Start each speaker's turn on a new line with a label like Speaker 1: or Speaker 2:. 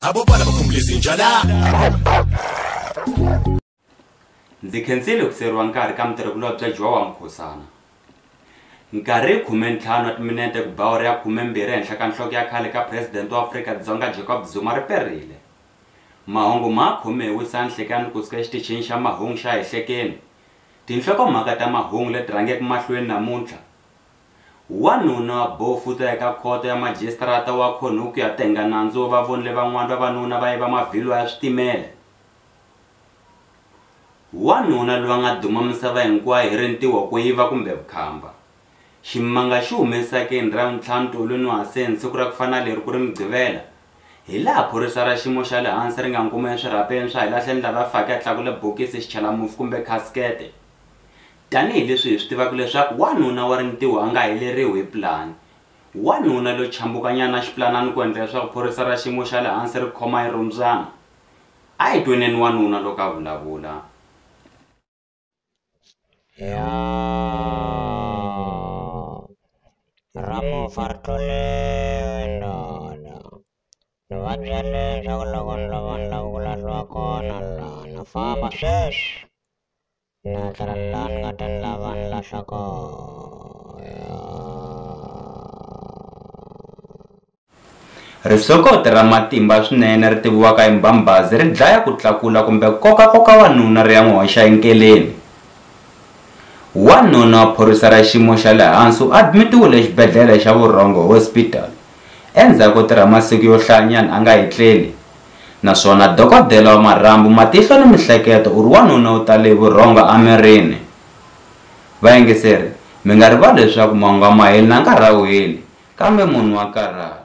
Speaker 1: abo bana bakhumulisa injala.
Speaker 2: Ndzi khensile ku seriwa nkarhi ka mutirhikulobye Joe wa Mkhosana. Nkarhi 15 wa timinete ku bawuri ya 12 ehenhla ka nhloko ya khale ka President wa Afrika-Dzonga Jacob Zuma ri perile. Mahungu ma khome wisa nhlekani kusuka exitichini xa mahungu xa Ehlekeni. Tinhlokomhaka ta mahungu leti rhangeke mahlweni namuntlha. Wanuna wa bofuta eka khoto ya magistrata wa Khonuku ya tenga nandzu wo vavonile van'wana vavanuna va yiva mavhilwa ya switimela. Wanuna loyi a nga duma misava hinkwayo hi rintiho ku yiva kumbe vukhamba. Ximanga xi humesake hi Ravuntlhanu Tolweni wa Hussein siku ra ku fana leri ku ri Mugqivela. Hi laha phorisa ra xiyimo xa le hansi ri nga nkuma eswirhapeni swa hilahleni lava fake a tlakule bokisi xichalamufu kumbe khasikete. Tanihi leswi hi swi tivaka leswaku wanuna wa rintiho a nga heleriwi hi pulani. Wanuna lo chambukanyana xiplanani ku endla leswaku phorisa ra xiyimo xa le hansi ri khoma hi rumbyana. A hi tweneni wanuna loko a vulavula.
Speaker 3: Ramu fartole ndono. Nuvajale jagologon lavan lavula kona la na fama shesh. Na karalan ngaten lavan la shako.
Speaker 2: Risokoti ra matimba swinene ri tiviwaka hi Mbambazi ri dlaya ku tlakula kumbe koka wanuna ri ya n'wi hoxa enkeleni. Wanuna wa phorisa ra xiyimo xa le hansi u admitiwile exibedhlele xa Vurhongo Hospital endzhaku ko tirha masiku yo hlayanyana a nga etleli. Naswona dokodela wa marhambu matihlo ni mihleketo u ri wanuna u tale Vurhongo amirini. Vayingiseri mi nga rivali leswaku mahungu ma heli na nkarhi a wu heli kambe munhu wa karhala.